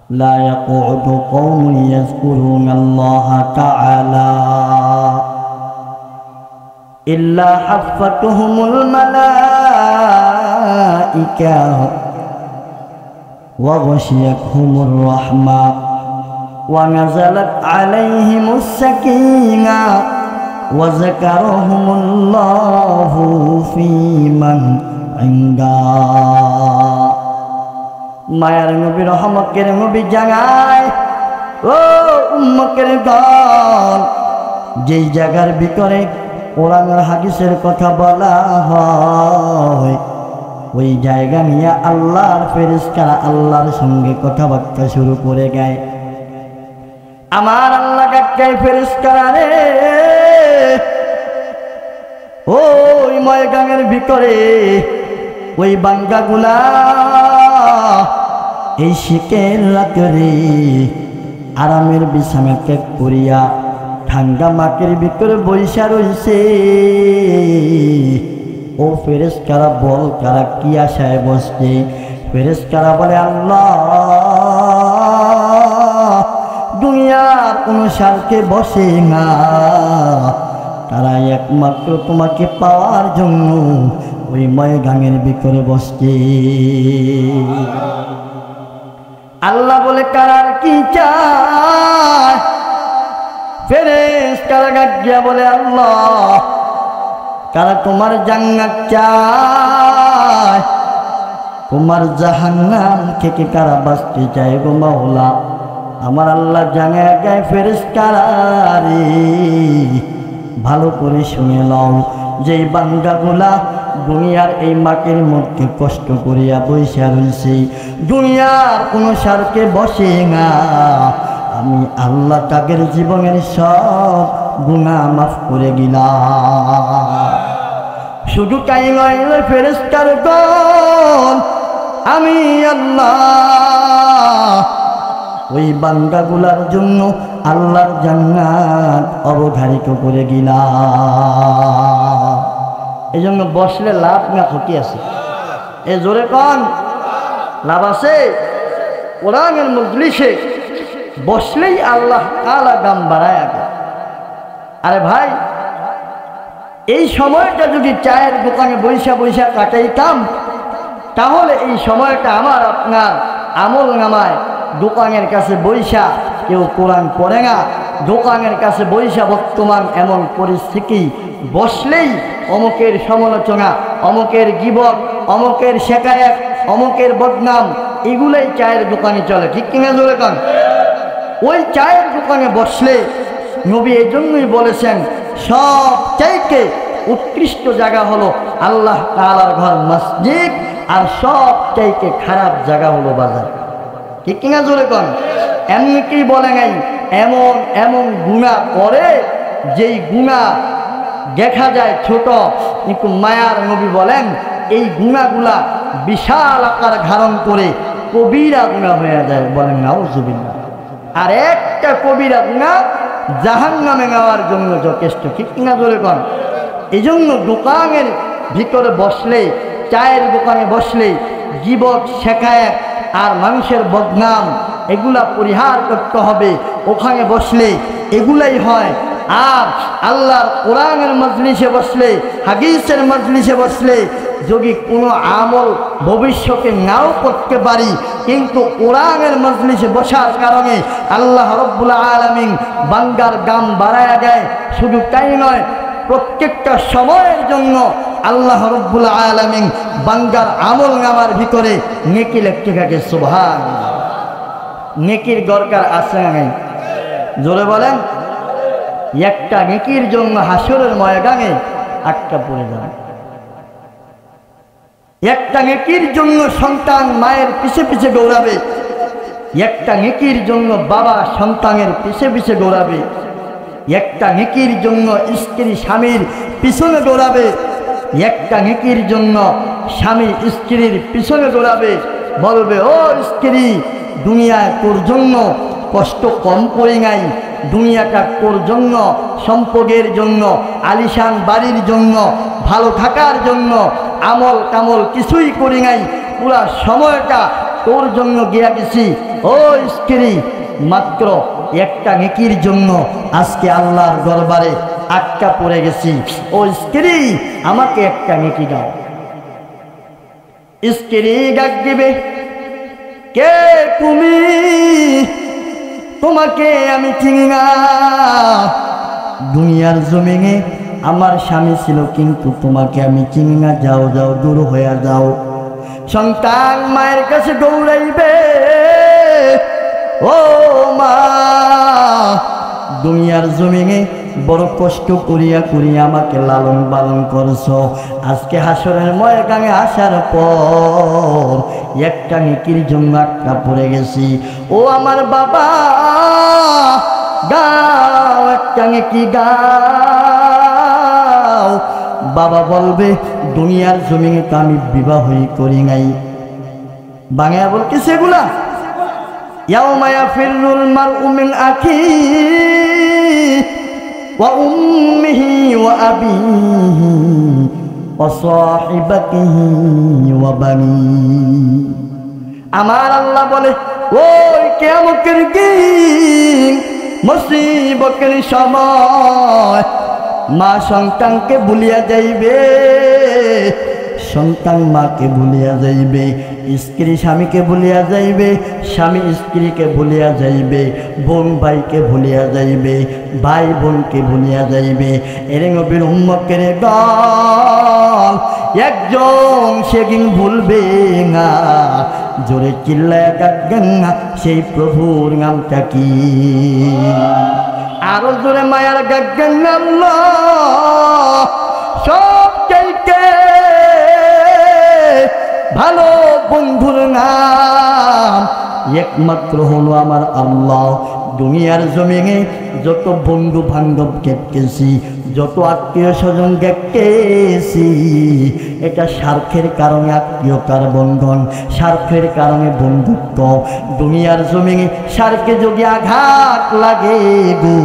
لا يقعد قوم يذكرون الله تعالى إلا حفتهم الملائكة وغشيتهم الرحمة ونزلت عليهم السكينة وذكرهم الله في من عنده মায়ার নবী রহমতের নবী জাগায় ও উম্মতের দল যেই জায়গার ভিতরে কোরআন আর হাদিসের কথা বলা হয় ওই জায়গা নিয়ে আল্লাহর ফেরেশতারা আল্লাহর সঙ্গে কথাবার্তা শুরু করে দেয়। আমার আল্লাহ কাকায় ফেরেশতারা রে ওই ময়দানের ভিতরে ওই বান্দাগুলা এই শীতের রাতে আরামের বিছানা ত্যাগ করিয়া ঠান্ডা মাটির ভিতরে বৈশা রইছে। ও ফেরেশতারা বল কারা কি আশায় বসছে? ফেরেশতারা বলে আল্লাহ দুনিয়ার কোনো স্বার্থে বসে না, তারা একমাত্র তোমাকে পাওয়ার জন্য ওই ময়দানের ভিতরে বসছে। আল্লাহ বলে কারার কি চায়? ফেরেশতারা গাইয়া বলে আল্লাহ কারা তোমার জান্নাত চায়, তোমার জাহান্নাম থেকে কারা বাঁচতে চায় গো মাওলা। আমার আল্লাহ জানে গায় ফেরেশতারা রে ভালো করে শুনে নাও, যেই বান্দাগুলা দুনিয়ার এই মাটির মধ্যে কষ্ট করিয়া বৈশা রয়েছে, দুনিয়ার কোনো স্বার্থে বসে না, আমি আল্লাহ তাদের জীবনের সব গুনাহ মাফ করে দিলাম। শুধু তাই নয় ফেরেশতার দল আমি আল্লাহ ওই বান্দাগুলার জন্য আল্লাহর জান্নাত অবধারিত করে দিলাম। এই জন্য বসলে লাভ না ক্ষতি আছে? এ জোরে কন লাভ আছে? কোরআনের মজলিসে বসলেই আল্লাহ তাআলা দাম বাড়ায় আগে। আরে ভাই এই সময়টা যদি চায়ের দোকানে বৈশা বৈশা কাটাইতাম তাহলে এই সময়টা আমার আপনার আমল নামায় দোকানের কাছে বৈশা কেউ কোরআন পড়ে না, দোকানের কাছে বৈশা বর্তমান এমন পরিস্থিতি বসলেই অমুকের সমালোচনা, অমুকের গীবত, অমুকের শেকায়েত, অমুকের বদনাম এগুলাই চায়ের দোকানে চলে, ঠিক কিনা জোরে কান? ওই চায়ের দোকানে বসলে নবী এই জন্যই বলেছেন সব চাইতে উৎকৃষ্ট জায়গা হলো আল্লাহ তাআলার ঘর মসজিদ, আর সব চাইতে খারাপ জায়গা হলো বাজার, ঠিক কিনা জোরে কন? এমনিকেই বলে নাই এমন এমন গুনাহ করে যেই গুনাহ দেখা যায় ছোট, কিন্তু মায়ার নবী বলেন এই গুনাহগুলা বিশাল আকার ধারণ করে কবিরা গুনাহ হয়ে যায়, বলেন নাউজুবিল্লাহ। আর একটা কবিরা গুনাহ জাহান্নামে নেওয়ার জন্য যথেষ্ট, ঠিক কিনা জোরে কন? এই জন্য দোকানের ভিতরে বসলে, চায়ের দোকানে বসলে গীবত, শেকায়েত আর মানুষের বদনাম এগুলা পরিহার করতে হবে। ওখানে বসলে এগুলাই হয়। আর আল্লাহর কোরআনের মজলিসে বসলে, হাদিসের মজলিসে বসলে যদি কোনো আমল ভবিষ্যতে নাও করতে পারি, কিন্তু কোরআনের মজলিসে বসার কারণে আল্লাহ রাব্বুল আলামিন বান্দার দাম বাড়ায়া দেয়। শুধু তাই নয়, প্রত্যেকটা সময়ের জন্য আল্লাহ রাব্বুল আলামিন বান্দার আমল নামার ভিতরে নেকি লিখতে থাকে। সুবহানাল্লাহ। নেকির দরকার আছে না নাই? জোরে বলেন। একটা নেকির জন্য হাসরের ময়দানে আটকা পড়ে যাবে। একটা নেকির জন্য সন্তান মায়ের পিছে পিছে দৌড়াবে, একটা নেকির জন্য বাবা সন্তানের পিছে পিছে দৌড়াবে, একটা নেকির জন্য স্ত্রী স্বামীর পিছনে দৌড়াবে, একটা নেকির জন্য স্বামী স্ত্রীর পিছনে দৌড়াবে, বলবে ও স্ত্রী দুনিয়ায় তোর জন্য কষ্ট কম করে নাই, দুনিয়াটা তোর জন্য, সম্পদের জন্য, আলিশান বাড়ির জন্য, ভালো থাকার জন্য আমল কামল কিছুই করি নাই, পুরা সময়টা তোর জন্য গিয়া গেছি, ও স্ত্রী, মাত্র একটা নেকির জন্য আজকে আল্লাহর দরবারে আটকা পড়ে গেছি। ও স্ত্রী, আমাকে একটা নেকি দাও। স্ত্রী ডাক দিবে, কে তুমি? তোমাকে আমি চিনি না। দুনিয়ার জমিনে আমার স্বামী ছিল, কিন্তু তোমাকে আমি চিনি না, যাও যাও, দূর হয়ে যাও। সন্তান মায়ের কাছে দৌড়াইবে, ও মা, দুনিয়ার জমিনে বড় কষ্ট করিয়া করিয়া আমাকে লালন পালন করছো, আজকে হাসরের ময়দানে আসার পর একটা নেকির জন্য আটকা পড়ে গেছি। ও আমার বাবা, গাও একটা নেকি গাও। বাবা বলবে, দুনিয়ার জমিনে তো আমি বিবাহই করি নাই। বাংলা বলতে সেগুলা, ইয়াউমা ইয়াফিরুল মারউ মিন আখিহি ওয়া উম্মিহি ওয়া আবিহি ওয়া সাহিবাতিহি ওয়া বানিহি। আমার আল্লাহ বলে, ওই কিয়ামতের দিন, মুসিবতের সময় মা সন্তানকে ভুলিয়া যাইবে, সন্তান মাকে ভুলিয়া যাইবে, স্ত্রী স্বামীকে ভুলিয়া যাইবে, স্বামী স্ত্রীকে ভুলিয়া যাইবে, বোন ভাইকে ভুলিয়া যাইবে, ভাই বোনকে ভুলিয়া যাইবে। এর নবীর উম্মতের দল একজন সেদিন ভুলবে না। জোরে চিল্লায় ডাকবেন না, সেই প্রভুর নামটা কি? আরো জোরে মায়ার ডাকবেন না, আল্লাহ। সব চাইতে ভালো বন্ধুর নাম একমাত্র হলো আমার আল্লাহ। দুনিয়ার জমিনে যত বন্ধু বান্ধব দেখতেছি, যত আত্মীয় স্বজন দেখতেছি, এটা স্বার্থের কারণে আত্মীয়তার বন্ধন, স্বার্থের কারণে বন্ধুত্ব। দুনিয়ার জমিনে স্বার্থে যদি আঘাত লাগে গো,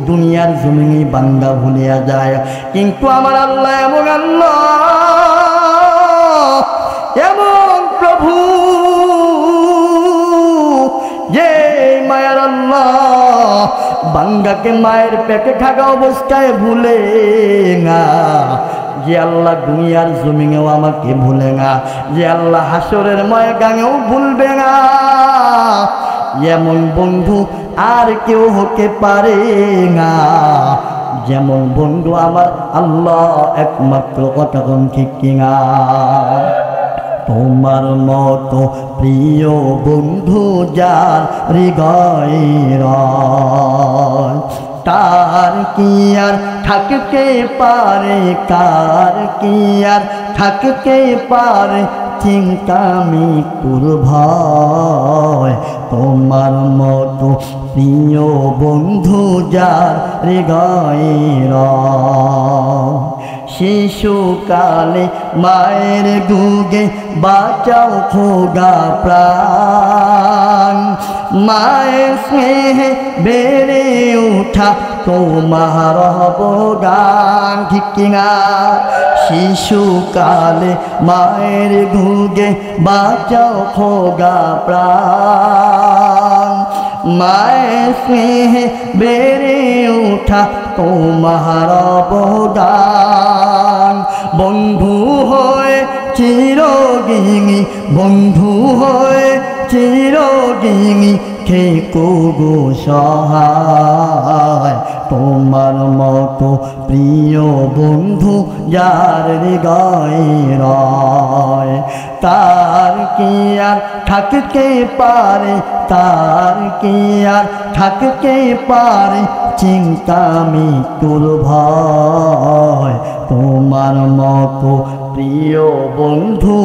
দুনিয়ার জমিনে বান্দা ভুলিয়া যায়। কিন্তু আমার আল্লাহ এমন আল্লাহ, এমন প্রভু, যে মায়ের আল্লাহ বান্দাকে মায়ের পেটে থাকা অবস্থায় ভুলে না। যে আল্লাহ দুনিয়ার জমিনেও আমাকে ভুলে না, যে আল্লাহ হাসরের ময়দানেও ভুলবে না। এমন বন্ধু আর কেউ হতে পারে না, যেমন বন্ধু আমার আল্লাহ একমাত্র। কথা কোন ঠিক কিনা? তোমার মতো প্রিয় বন্ধু যার হৃদয়ের, তার কি আর থাকতে পারে, কার কি আর থাকতে পারে চিন্তা মৃত্যুর ভয়। তোমার মতো প্রিয় বন্ধু যার হৃদয়ের, শিশুকালে মায়ের দুগে বাঁচাও খোদা প্রাণ, মায়ের স্নেহে বেড়ে ওঠা তোমার অবদান। ঠিক কিনা? শিশুকালে মায়ের দুগে বাঁচাও খোদা প্রাণ, মায়ের স্নেহে বেড়ে ওঠা তোমার অবদান। বন্ধু হয়ে চিরদিনই, বন্ধু হয়ে চিরদিনই থেকো গো সহায়। তোমার মতো প্রিয় বন্ধু যার হৃদয়ের, তার কি আর থাকতে পারে, তার কি আর থাকতে পারে চিন্তা মৃত্যুর ভয়। তোমার মতো প্রিয় বন্ধু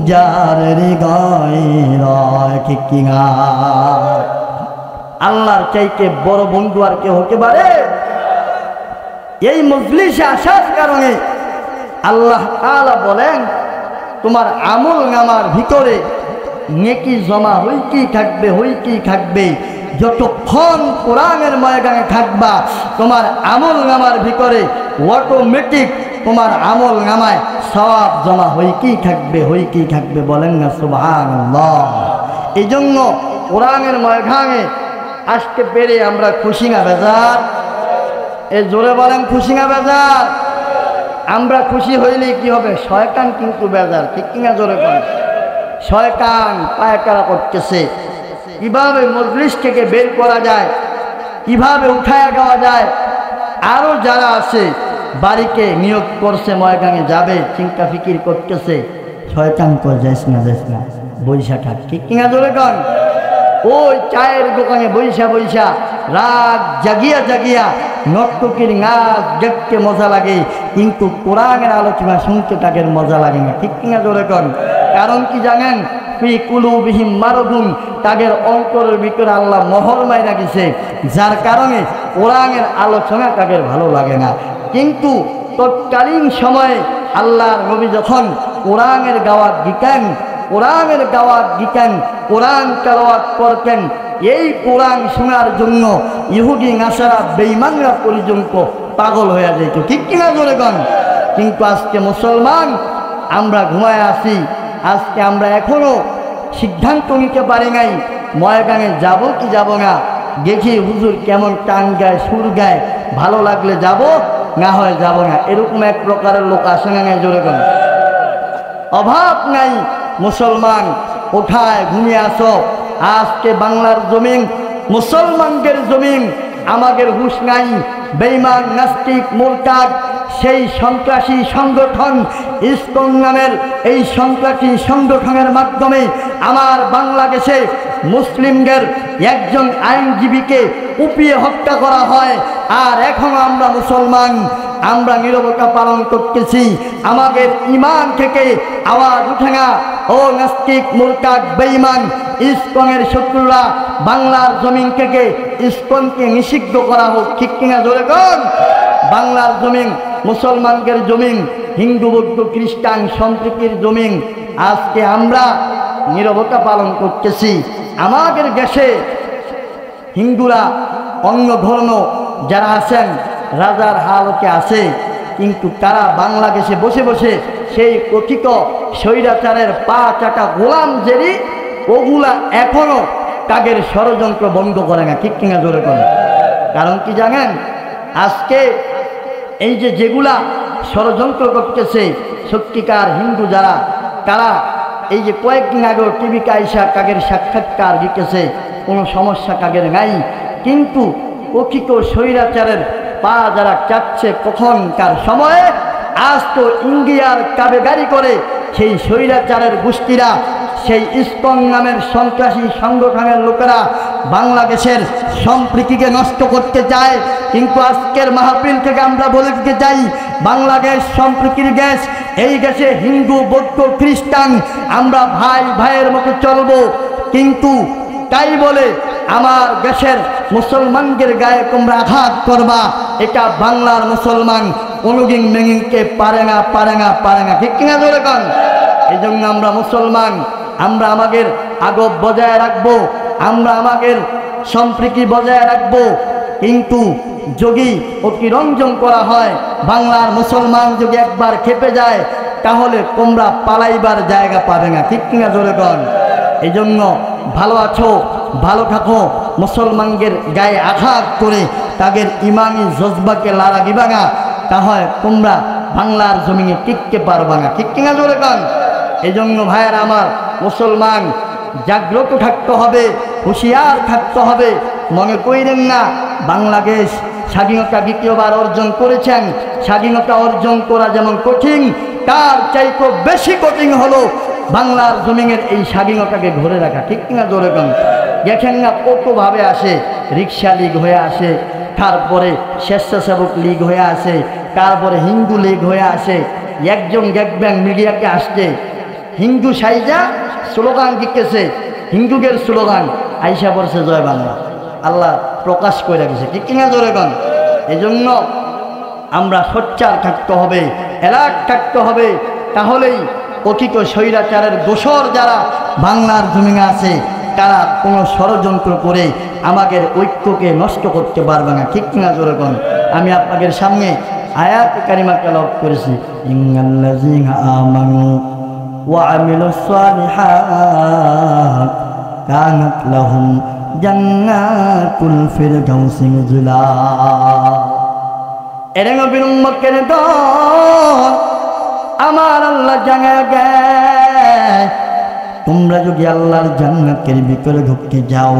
যার হৃদয়ের। ঠিক কিনা? আল্লাহর চাইতে বড় বন্ধু আর কেউ হতে পারে? এই মজলিসে আসার কারণে আল্লাহ তাআলা বলেন, তোমার আমল নামার ভিতরে নেকি জমা হইতেই থাকবে, হইতেই থাকবে। যতক্ষণ কোরআনের ময়দানে থাকবা, তোমার আমল নামার ভিতরে অটোমেটিক তোমার আমল নামায় সওয়াব জমা হইতেই থাকবে, হইতেই থাকবে। বলেন না সুবহানাল্লাহ। এই জন্য কোরআনের ময়দানে আসতে পেরে আমরা খুশি না বেজার? এ জোরে বলেন খুশি না বেজার? আমরা খুশি হইলে কি হবে? শয়তান কিন্তু বেজার, ঠিক কিনা জোরে বলেন? শয়তান পায়কারা করতেছে কিভাবে মজলিস থেকে বের করা যায়, কিভাবে উঠায়া দেওয়া যায়। আরো যারা আছে বাড়িকে নিয়োগ করছে ময়দানে যাবে, চিন্তা ফিকির করতেছে। শয়তান কর যাইস না বৈশা থাক, ঠিক কিনা জোরে কন? ওই চায়ের দোকানে বৈশা বৈশা রাত জাগিয়া জাগিয়া নর্তকীর নাচ দেখতে মজা লাগে, কিন্তু কোরআনের আলোচনা শুনতে তাদের মজা লাগে না, ঠিক কিনা জোরে কন? কারণ কি জানেন? ফি কুলুবিহিম মারদুন, তাদের অন্তরের ভিতরে আল্লাহ মোহর মাইরা গেছে, যার কারণে কোরআনের আলোচনা তাদের ভালো লাগে না। কিন্তু তৎকালীন সময়ে আল্লাহর নবী যখন কোরআনের দাওয়াত দিতেন, কোরআন তেলাওয়াত করতেন, এই কোরআন শোনার জন্য ইহুদি নাসারা বেঈমানরা পর্যন্ত পাগল হয়ে যেত, ঠিক কিনা জোরে কন? কিন্তু আজকে মুসলমান আমরা ঘুমায় আছি। আজকে আমরা এখনো সিদ্ধান্ত নিতে পারি নাই ময়দানে যাব কি যাব না। দেখি হুজুর কেমন টান গায়, সুর গায়, ভালো লাগলে যাব, না হয় যাব না। এরকম এক প্রকারের লোক আসে না, জোরে কন? অভাব নাই মুসলমান, কোথায় ঘুমিয়ে আসো? আজকে বাংলার জমিন মুসলমানদের জমিন, আমাদের হুঁশ নাই। বেঈমান নাস্তিক মুরতাদ সেই সন্ত্রাসী সংগঠন ইসকন নামের এই সন্ত্রাসী সংগঠনের মাধ্যমে আমার বাংলাদেশে মুসলিমদের একজন আইনজীবীকে কুপিয়ে হত্যা করা হয়। আর এখন আমরা মুসলমান, আমরা নীরবতা পালন করতেছি। আমাদের ইমান থেকে আওয়াজ উঠে না, ও নাস্তিক মুরতাদ বেঈমান ইসকনের শত্রুরা, বাংলার জমিন থেকে ইসকনকে নিষিদ্ধ করা হোক, ঠিক কিনা জোরে কন? বাংলার জমিন মুসলমানদের জমিন, হিন্দু বৌদ্ধ খ্রিস্টান সম্প্রীতির জমিন। আজকে আমরা নীরবতা পালন করতেছি। আমাদের দেশে হিন্দুরা অন্য ধর্ম যারা আছেন রাজার হালতে আছে, কিন্তু তারা বাংলাদেশে বসে বসে সেই কথিত স্বৈরাচারের পা চাটা গোলাম জেরি, ওগুলা এখনো তাদের ষড়যন্ত্র বন্ধ করে না, ঠিক কিনা জোরে করে? কারণ কি জানেন? আজকে এই যেগুলা ষড়যন্ত্র করতেছে সত্যিকার হিন্দু যারা, তারা এই যে কয়েকদিন আগেও টিভিতে আইসা কাগের সাক্ষাৎকার দিতেছে, কোনো সমস্যা কাগের নাই। কিন্তু কথিত স্বৈরাচারের পা যারা চাচ্ছে কখনকার সময়ে, আজ তো ইন্ডিয়ার কাবেগারি করে সেই স্বৈরাচারের গোষ্ঠীরা, সেই ইসকন নামের সন্ত্রাসী সংগঠনের লোকেরা বাংলাদেশের সম্প্রীতিকে নষ্ট করতে চায়। কিন্তু আজকের মাহফিল থেকে আমরা বলে দিতে চাই, বাংলাদেশ সম্প্রীতির দেশ। এই দেশে হিন্দু বৌদ্ধ খ্রিস্টান আমরা ভাই ভাইয়ের মতো চলবো। কিন্তু তাই বলে আমার দেশের মুসলমানদের গায়ে তোমরা আঘাত করবা, এটা বাংলার মুসলমান কোনোদিন মেনে পারে না, ঠিক কিনা জোরে কন? এই জন্য আমরা মুসলমান, আমরা আমাদের আগব বজায় রাখবো, আমরা আমাদের সম্প্রীতি বজায় রাখবো। কিন্তু যদি অতিরঞ্জন করা হয়, বাংলার মুসলমান যদি একবার খেপে যায়, তাহলে তোমরা পালাইবার জায়গা পাবে না, ঠিক কিনা জোরে কন? এই জন্য ভালো আছো, ভালো থাকো, মুসলমানদের গায়ে আঘাত করে তাদের ইমানি জজবাকে লাড়া দিবা না, তাহলে তোমরা বাংলার জমিনে টিকতে পারবা না, ঠিক কিনা জোরে কন? এই জন্য ভাইয়ের আমার, মুসলমান জাগ্রত থাকতে হবে, হুঁশিয়ার থাকতে হবে। মনে করিলেন না বাংলাদেশ স্বাধীনতা দ্বিতীয়বার অর্জন করেছেন, স্বাধীনতা অর্জন করা যেমন কঠিন, তার চাইতে বেশি কঠিন হলো বাংলার জমিনের এই স্বাধীনতাকে ধরে রাখা, ঠিক কিনা জোরে কন? দেখেন না কতভাবে আসে, রিক্সা লীগ হয়ে আসে, তারপরে স্বেচ্ছাসেবক লীগ হয়ে আসে, তারপরে হিন্দু লীগ হয়ে আসে। একজন দেখবেন মিডিয়াকে আসছে, হিন্দু সাইজা স্লোগান দিতেছে, হিন্দুদের স্লোগান আইসা পড়ছে জয় বাংলা, আল্লাহ প্রকাশ করে রেখেছে, ঠিক কিনা জোরে কন? এই জন্য আমরা সোচ্চার থাকতে হবে, এলাক থাকতে হবে, তাহলেই কথিত স্বৈরাচারের দোসর যারা বাংলার জমিনে আছে, তারা কোনো ষড়যন্ত্র করে আমাদের ঐক্যকে নষ্ট করতে পারবে না, ঠিক কিনা জোরে কন? আমি আপনাদের সামনে আয়াত কারিমা তেলাওয়াত করেছি, ইন্নাল্লাযীনা আমানু ওয়া আমিলুস সালিহাত কানাত লাহুম জান্নাতুল ফিরদাউসি নুজুলা। এর নবীর উম্মতের দল আমার আল্লাহ জানায় দেয়, তোমরা যদি আল্লাহর জান্নাতের ভিতরে ঢুকতে যাও,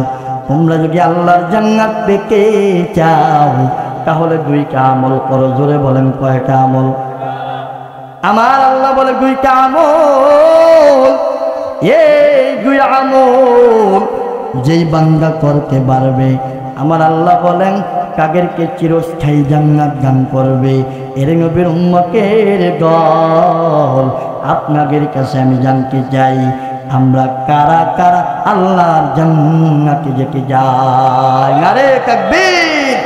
তোমরা যদি আল্লাহর জান্নাত পেতে চাও, তাহলে দুইটা আমল করো। জোরে বলেন কয়টা আমল? আমার আল্লাহ বলে দুইটা আমল। এই দুই আমল যেই বান্দা করতে পারবে, আমার আল্লাহ বলেন কাদেরকে চিরস্থায়ী জান্নাত দান করবে। এর নবীর উম্মতের দল, আপনাদের কাছে আমি জানতে চাই, আমরা কারা কারা আল্লাহর জান্নাতে যেতে যাই? নারে তাকবীর,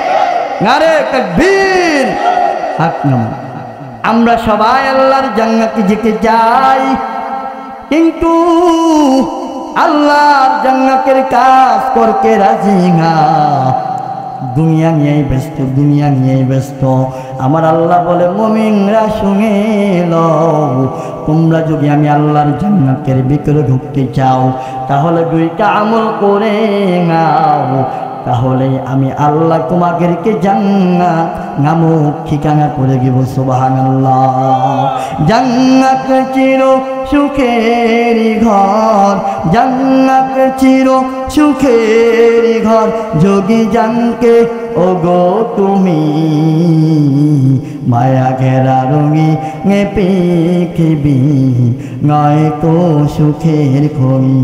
নারে তাকবীর। আমরা সবাই আল্লাহর জান্নাতে যেতে যাই, কিন্তু আল্লাহর জান্নাতের কাজ করতে রাজি না। দুনিয়া নিয়েই ব্যস্ত, দুনিয়া নিয়েই ব্যস্ত। আমার আল্লাহ বলে মুমিনরা শুনে লও, তোমরা যদি আমি আল্লাহর জান্নাতের ভিতরে ঢুকতে চাও, তাহলে দুইটা আমল করে নাও, তাহলে আমি আল্লাহ তোমাদেরকে জান্নাত নামক ঠিকানা করে দিব। সুবহানাল্লাহ। জান্নাত চির সুখের ঘর, জান্নাত চির সুখের ঘর, যোগী জানকে ওগো তুমি, মায়া ঘেরা রঙি পৃথিবী নয় তো সুখের খনি।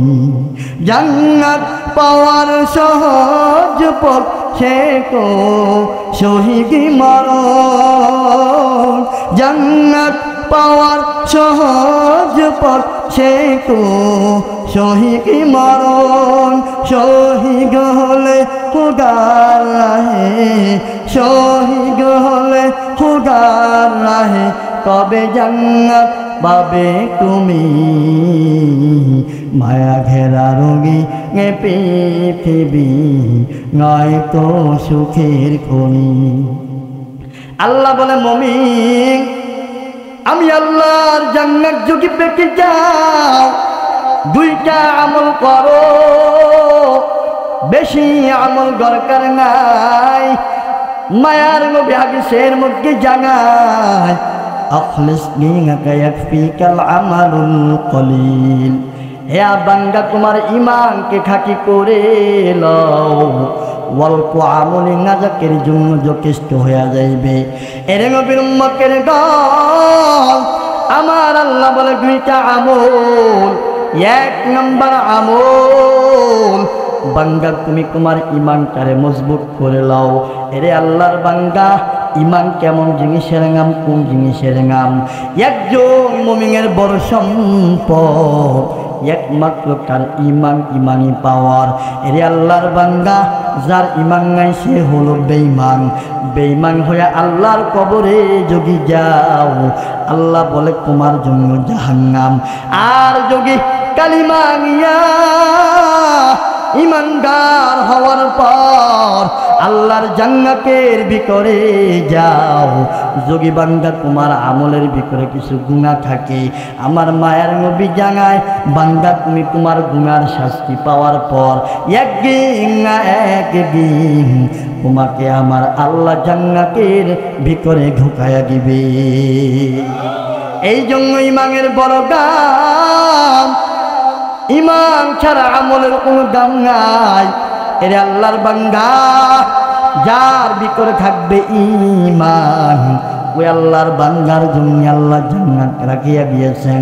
জান্নাত পাওয়ার সহজ পথ সে তো শহীদ মরণ, জান্নাত পাওয়ার সহজ পথ সে তো শহীদ মরণ। শহীদ হলে খোদার রাহে, শহীদ হলে খোদার রাহে, তবে জান্নাত পাবে তুমি, মায়া ঘেরা রোগী পৃথিবী নয় তো সুখের খনি। আল্লাহ বলে মুমিন, আমি আল্লাহর জান্নাত যদি পেতে যাও, দুইটা আমল করো, বেশি আমল দরকার নাই। মায়ার নবী হাদিসের মধ্যে জানায়, আখলিস দীনাকা ইয়াকফিকাল আমালুল কলিল। হে বান্দা, তোমার ঈমানকে খাঁটি করে লও, অল্প আমলে নাজাতের জন্য যথেষ্ট হয়ে যাইবে। এর নবীর উম্মতের দল, আমার আল্লাহ বলে দুইটা আমল। এক নম্বর আমল, বান্দা তুমি তোমার ঈমানটারে মজবুত করে লও। এরে আল্লাহর বান্দা, ঈমান কেমন জিনিসের নাম, কোন জিনিসের নাম? একজন মুমিনের বড় সম্পদ একমাত্র তার ঈমান, ঈমানি পাওয়ার। এরে আল্লাহর বান্দা, যার ঈমান নাই সে হলো বেঈমান। বেঈমান হয়ে আল্লাহর কবরে যদি যাও, আল্লাহ বলে তোমার জন্য জাহান্নাম। আর যদি কালিমা নিয়া ঈমানদার হওয়ার পর আল্লাহর জান্নাতের ভিতরে যাও, যোগী বান্দা তোমার আমলের ভিতরে কিছু গুনাহ থাকে, আমার মায়ের নবী জানায়, বান্দা তুমি তোমার গুনার শাস্তি পাওয়ার পর একদিন না একদিন তোমাকে আমার আল্লাহ জান্নাতের ভিতরে ঢুকায়া দিবে। এই জন্য ঈমানের বড় দাম। ঈমান ছাড়া আমলের কোনো দাম নাই। এর আল্লাহর বান্দা, যার ভিতরে থাকবে ঈমান, ওই আল্লাহর বান্দার জন্য আল্লাহ জান্নাত রাখিয়া দিয়েছেন।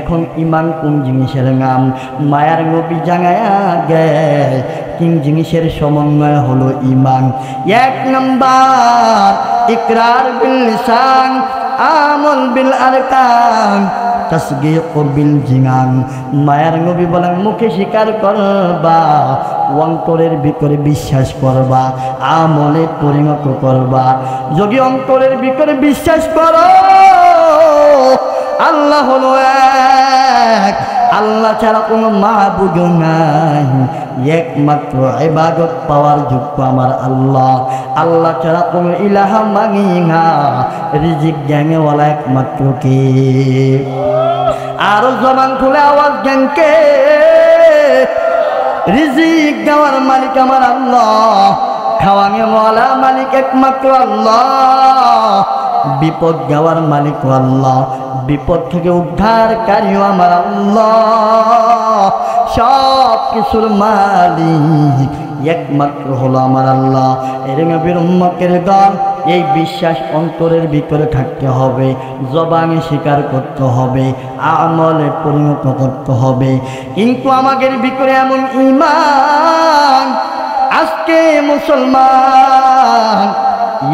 এখন ঈমান কোন জিনিসের নাম? মায়ার নবী জানায়া দেয়, তিন জিনিসের সমন্বয় হলো ঈমান। এক নাম্বার ইকরার বিল লিসান, আমল বিল আরকান, তাসদীক বিল জিনান। মায়ার নবী বলেন মুখে স্বীকার করবা, অন্তরের ভিতরে বিশ্বাস করবা, আমলে পরিণত করবা। যদি অন্তরের ভিতরে বিশ্বাস করো আল্লাহ হলো এক, আল্লাহ ছাড়া কোনো মাবুদ নাই, একমাত্র ইবাদত পাওয়ার যোগ্য আমার আল্লাহ, আল্লাহ ছাড়া কোনো ইলাহা মানি না, রিজিক দেনেওয়ালা একমাত্র কে? আরো জবান খুলে আওয়াজ দেন কে? রিজিক দেওয়ার মালিক আমার আল্লাহ, খাওয়ানোর ওয়ালা মালিক একমাত্র আল্লাহ, বিপদ দেওয়ার মালিক আল্লাহ, বিপদ থেকে উদ্ধারকারীও আমার আল্লাহ, সব কিছুর মালিক একমাত্র হলো আমার আল্লাহ। এর নবীর উম্মতের দল, এই বিশ্বাস অন্তরের ভিতরে থাকতে হবে, জবানে স্বীকার করতে হবে, আমলে পরিণত করতে হবে। কিন্তু আমাদের ভিতরে এমন ঈমান, আজকে মুসলমান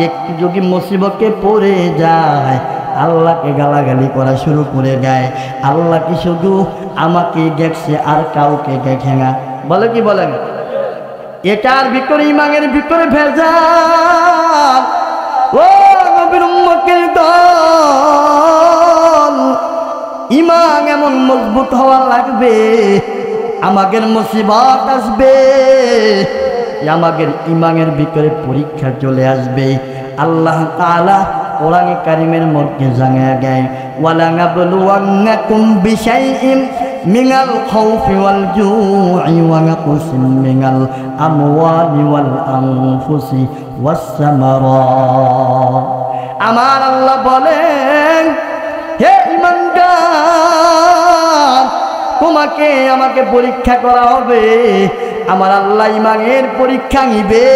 একটু যদি মুসিবতে পড়ে যায় আল্লাহকে গালাগালি করা শুরু করে দেয়। আল্লাহ কি শুধু আমাকে দেখছে আর কাউকে দেখে না? বলে কি বলেন? এটার ভিতরে ঈমানের ভিতরে ভেজাল। ও নবীর উম্মতের দল, ঈমান এমন মজবুত হওয়া লাগবে, আমাদের মুসিবত আসবে, আমাদের ঈমানের ভিতরে পরীক্ষা চলে আসবে। আল্লাহ তাআলা কোরআনে কারিমের মধ্যে জানায়া দেয়, ওয়ালা নাবলুওয়ান্নাকুম বিশাইইন মিনাল খাউফি ওয়াল জু'i ওয়া নাকসিম মিনাল আমওয়ালি ওয়াল আনফুসি ওয়াস সামারাত। আমার আল্লাহ বলেন, হে ঈমানদার, তোমাকে আমাকে পরীক্ষা করা হবে। আমার আল্লাহ ঈমানের পরীক্ষা নিবে,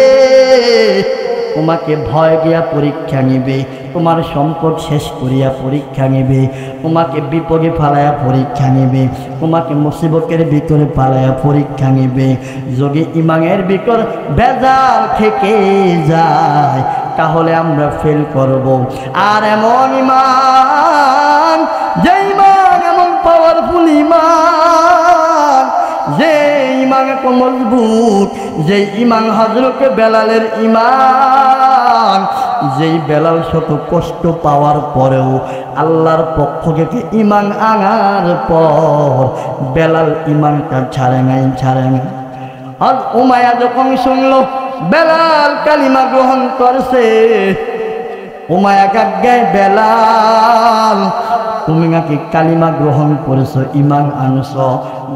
তোমাকে ভয় দিয়া পরীক্ষা নিবে, তোমার সম্পদ শেষ করিয়া পরীক্ষা নিবে, তোমাকে বিপদে ফালাইয়া পরীক্ষা নিবে, তোমাকে মুসিবতের ভিতরে ফালাইয়া পরীক্ষা নিবে। যদি ঈমানের ভিতর ভেজাল থেকে যায় তাহলে আমরা ফেল করব। আর এমন ঈমান, যে ঈমান এমন পাওয়ারফুল ঈমান, যে ঈমান এত মজবুত, যে ঈমান হযরত বেলালের ঈমান, যেই বেলাল শত কষ্ট পাওয়ার পরেও আল্লাহর পক্ষ থেকে ঈমান আনার পর বেলাল ঈমানটা ছাড়ে নাই। আর উমাইয়া যখন শুনল বেলাল কালিমা গ্রহণ করছে, উমাইয়া কাকে, বেলাল তুমি নাকি কালিমা গ্রহণ করেছো, ঈমান আনছো।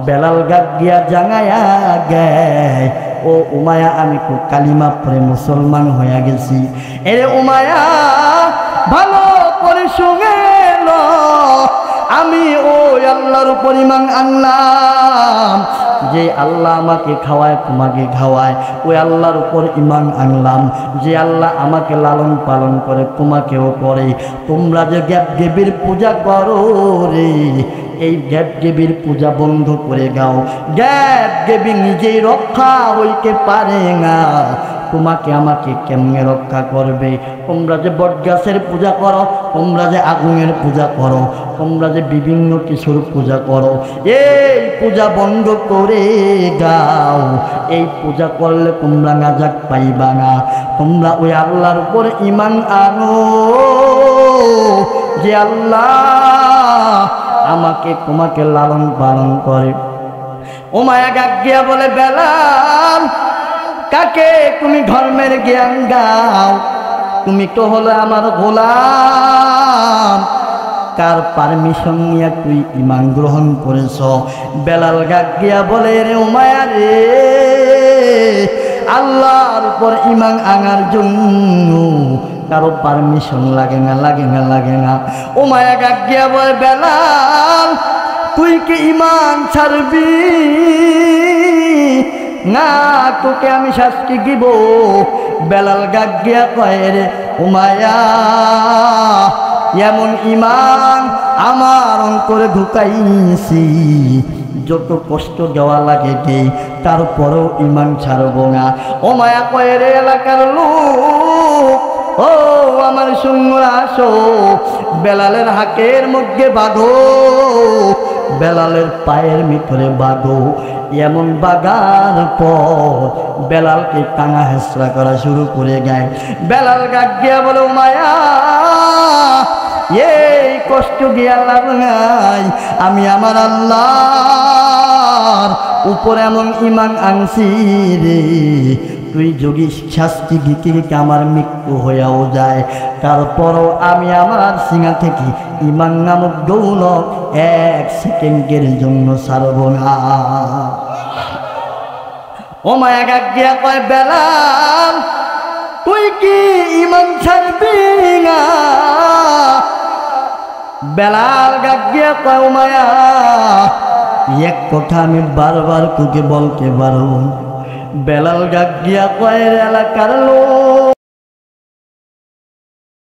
বেলাল গাক গিয়া জানায়া গায়, ও উমাইয়া আমি তো কালিমা পড়ে মুসলমান হয়ে গেছি। এরে উমাইয়া ভালো করে শুনে লো, আমি ওই আল্লাহর উপর ঈমান আনলাম, যে আল্লাহ আমাকে খাওয়ায় তোমাকে খাওয়ায়, ওই আল্লাহর উপর ঈমান আনলাম, যে আল্লাহ আমাকে লালন পালন করে তোমাকেও করে। তোমরা যে গ্যাপ দেবীর পূজা করো রে, এই গ্যাপ দেবীর পূজা বন্ধ করে দাও। গ্যাপ দেবী নিজেই রক্ষা হইতে পারে না, তোমাকে আমাকে কেমনে রক্ষা করবে? তোমরা যে বটগাছের পূজা করো, তোমরা যে আগুনের পূজা করো, তোমরা যে বিভিন্ন কিছুর পূজা করো, এই পূজা বন্ধ করে দাও। এই পূজা করলে তোমরা নাজাত পাইবা না। তোমরা ওই আল্লাহর উপর ঈমান আনো, যে আল্লাহ আমাকে তোমাকে লালন পালন করে। উমাইয়া ডাক দিয়া বলে, বেলাল কাকে তুমি ধর্মের জ্ঞান দাও? তুমি তো হলো আমার গোলাম, কার পারমিশন নিয়ে তুই ঈমান গ্রহণ করেছ? বেলাল ডাক দিয়া বলে, রে উমাইয়া রে, আল্লাহর উপর ঈমান আনার জন্য কারো পারমিশন লাগে না। উমাইয়া ডাক দিয়া বলে, বেলাল তুই কি ঈমান ছাড়বি না? তোকে আমি শাস্তি দিব। বেলাল ডাক দিয়া কয়, রে উমাইয়া, এমন ঈমান আমার অন্তরে ঢুকাইছি, যত কষ্ট দেওয়া লাগে দেই, তারপরেও ঈমান ছাড়ব না। উমাইয়া কয়, রে এলাকার লোক, ও আমার সঙ্গে আসো, বেলালের হাতের মধ্যে বাঁধো, বেলালের পায়ের ভিতরে বাঁধো। এমন বাগার পর বেলালকে টাঙা হেঁচড়া করা শুরু করে দেয়। বেলাল ডাক দিয়া বলে, উমাইয়া এই কষ্ট দিয়া লাভ নাই, আমি আমার আল্লাহর উপর এমন ঈমান আনছি রে, তুই যদি শাস্তি দিতে দিতে আমার মৃত্যু হয়েও যায়, তারপরও আমি আমার সিনা থেকে ঈমান নামক দৌলত 1 সেকেন্ডের জন্য ছাড়ব না। ও মায়া গাক দিয়া কয় বেলাল তুই কি ইমান ছাড়বি না? বেলাল গাক দিয়া কয় ও মায়া এক কথা আমি বারবার তোকে বলতে পারবো। বেলাল গাক দিয়া কয় এলাকার লোক